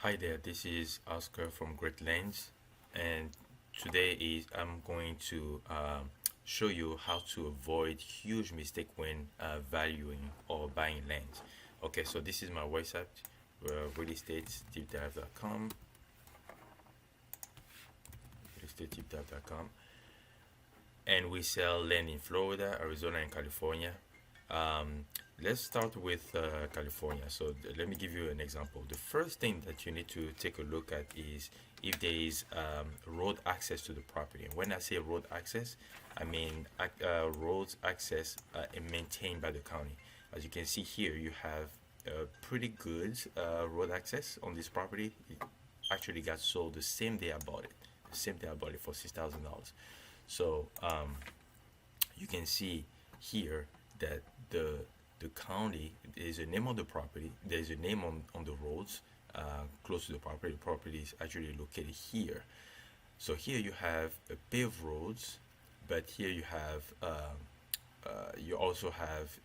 Hi there, this is Oscar from Great Lanes, and I'm going to show you how to avoid huge mistake when valuing or buying lands. Okay, so this is my website, realestatedeepdive.com, realestatedeepdive.com, and we sell land in Florida, Arizona, and California. Um, let's start with California. So let me give you an example. The first thing that you need to take a look at is if there is road access to the property. And when I say road access, I mean roads access and maintained by the county. As you can see here, you have pretty good road access on this property. It actually got sold the same day I bought it. The same day I bought it for $6,000. So you can see here that the county, there's a name on the property, there's a name on the roads close to the property. The property is actually located here. So here you have paved roads, but here you also have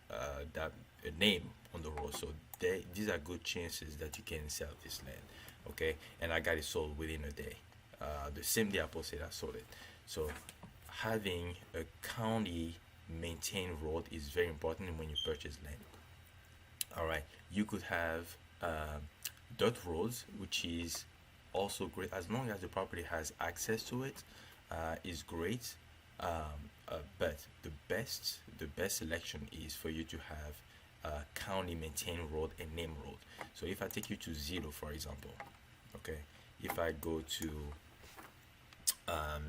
that a name on the road. So these are good chances that you can sell this land. Okay, and I got it sold within a day. The same day I posted, I sold it. So having a county maintained road is very important when you purchase land. All right, you could have dirt roads, which is also great as long as the property has access to it. Is great. But the best selection is for you to have county maintained road and name road. So if I take you to Zillow, for example, okay, if I go to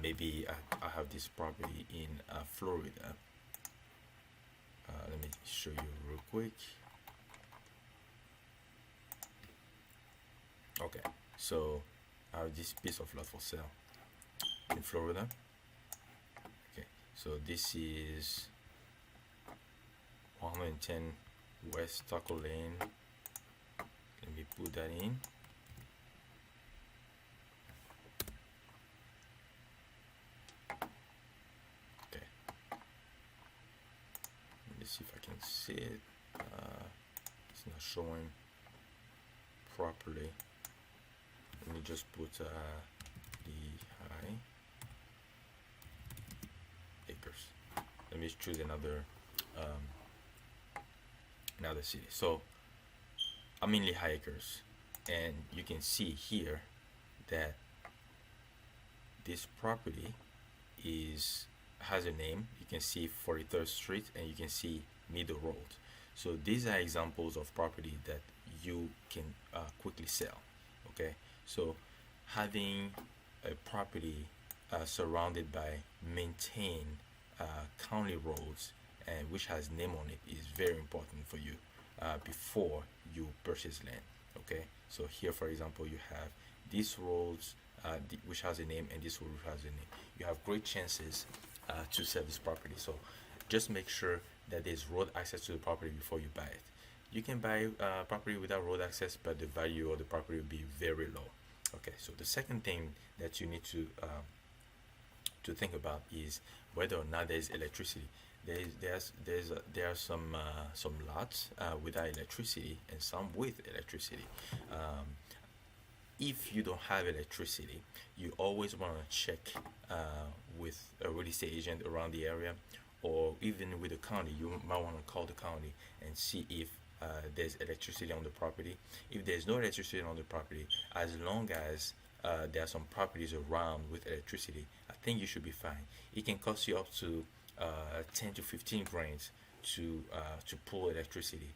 maybe I have this property in Florida. Let me show you real quick. Okay, so I have this piece of land for sale in Florida. Okay, so this is 110 West Taco Lane. Let me put that in. Okay, let me see if I can see it. It's not showing properly. Let me just put the high acres. Let me choose another city. So I'm in Lehigh Acres, and you can see here that this property is has a name. You can see 43rd Street, and you can see Middle Road. So these are examples of property that you can quickly sell. Okay, so having a property surrounded by maintained county roads and which has name on it is very important for you before you purchase land. Okay, so here for example you have these roads which has a name, and this road which has a name. You have great chances to sell this property. So just make sure that there's road access to the property before you buy it. You can buy property without road access, but the value of the property will be very low. Okay, so the second thing that you need to think about is whether or not there's electricity. There are some lots without electricity and some with electricity. If you don't have electricity, you always want to check with a real estate agent around the area, or even with the county. You might want to call the county and see if there's electricity on the property. If there's no electricity on the property, as long as there are some properties around with electricity, I think you should be fine. It can cost you up to 10 to 15 grand to pull electricity,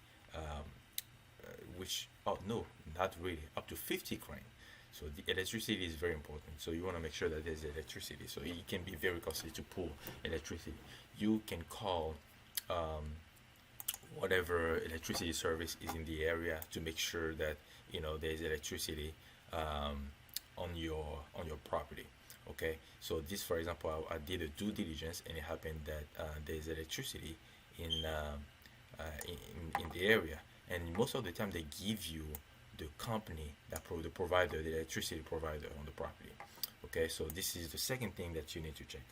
which, oh no, not really, up to 50 grand. So the electricity is very important. So you want to make sure that there's electricity. So it can be very costly to pull electricity. You can call whatever electricity service is in the area to make sure that there's electricity on your property. Okay, so this, for example, I did a due diligence, and it happened that there's electricity in, in the area, and most of the time they give you the company the provider, the electricity provider on the property. Okay, so this is the second thing that you need to check.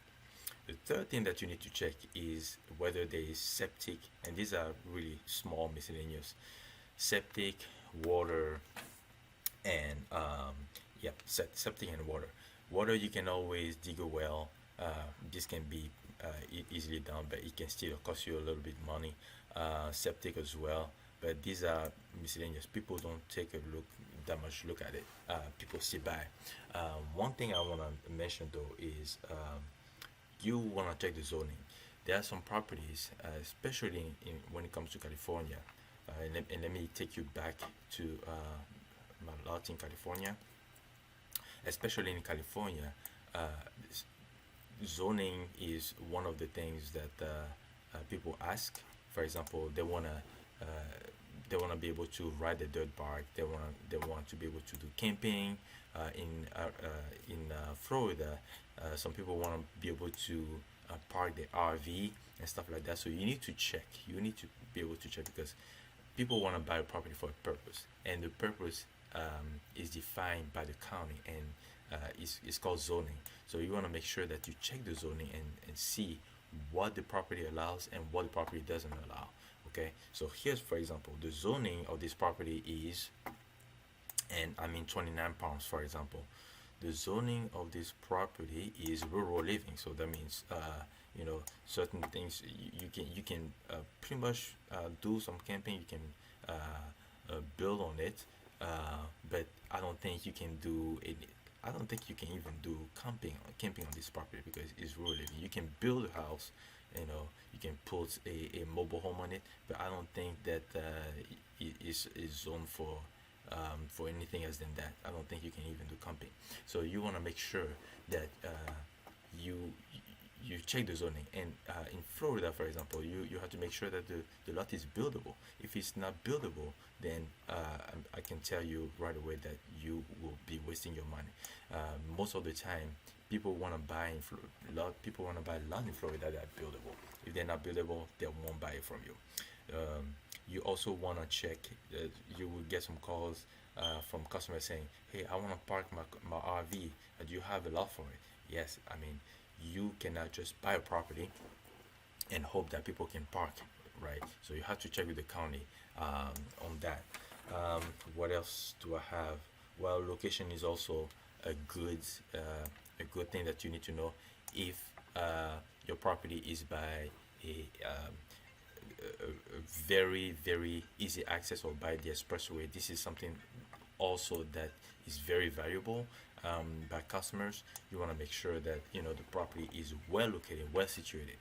The third thing that you need to check is whether there is septic, and these are really small miscellaneous: septic, water, And yeah, septic and water. Water, you can always dig a well. This can be easily done, but it can still cost you a little bit money. Septic as well, but these are miscellaneous. People don't take a look that much look at it. People sit by. One thing I want to mention though is you want to check the zoning. There are some properties, especially when it comes to California, and let me take you back to my lot in California. Especially in California, uh, zoning is one of the things that people ask. For example, uh, they wanna be able to ride a dirt bike. They want to be able to do camping. In Florida, some people want to be able to park their RV and stuff like that. So you need to check. You need to be able to check because people want to buy a property for a purpose, and the purpose is defined by the county, and it's called zoning. So you want to make sure that you check the zoning and see what the property allows and what the property doesn't allow. Okay, so here's, for example, the zoning of this property is, and I mean 29 pounds, for example. The zoning of this property is rural living, so that means certain things you can pretty much do some camping. You can build on it, but I don't think you can do it. I don't think you can even do camping on this property because it's rural living. You can build a house, you can put a mobile home on it, but I don't think that it is zoned for anything else than that. I don't think you can even do camping. So you want to make sure that you you check the zoning. And in Florida, for example, you have to make sure that the lot is buildable. If it's not buildable, then I can tell you right away that you will be wasting your money. Most of the time, people want to buy people want to buy land in Florida that are buildable. If they're not buildable, they won't buy it from you. You also want to check. You will get some calls from customers saying, "Hey, I want to park my RV. Do you have a lot for it?" Yes, I mean, you cannot just buy a property and hope that people can park, right? So you have to check with the county on that. What else do I have? Well, location is also a good a good thing that you need to know. If your property is by a very very easy access or by the expressway, this is something also that is very valuable by customers. You want to make sure that the property is well located, well situated,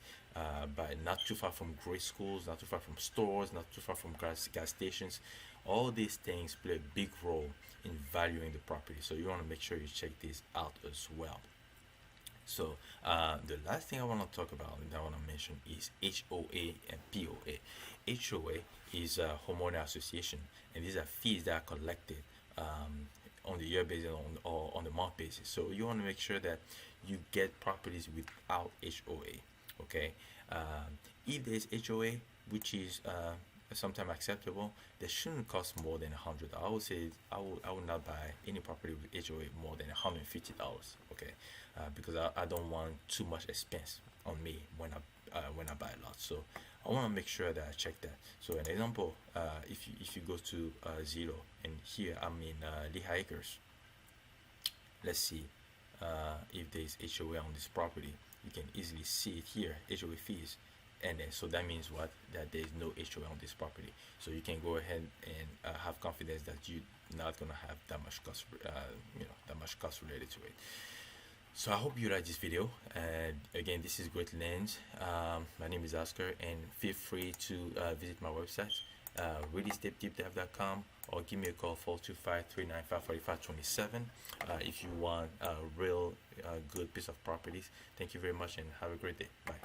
but not too far from grade schools, not too far from stores, not too far from gas stations. All these things play a big role in valuing the property, so you want to make sure you check this out as well. So the last thing I want to talk about and I want to mention is HOA and POA. HOA is a homeowner association, and these are fees that are collected on the year basis or on the month basis. So you want to make sure that you get properties without HOA. Okay, if there's HOA, which is sometimes acceptable, they shouldn't cost more than $100. I would say I would not buy any property with HOA more than $150. Okay, because I don't want too much expense on me when I buy a lot. So I want to make sure that I check that. So an example, if you go to Zillow, and here I'm in Lehigh Acres. Let's see if there is HOA on this property. You can easily see it here, HOA fees, and then so that means what? That there is no HOA on this property. So you can go ahead and have confidence that you're not gonna have that much cost, that much cost related to it. So I hope you like this video, and again, this is Great Lands. My name is Oscar, and feel free to visit my website, realestatedeepdive.com, or give me a call 425-395-4527 if you want a real good piece of properties. Thank you very much and have a great day. Bye.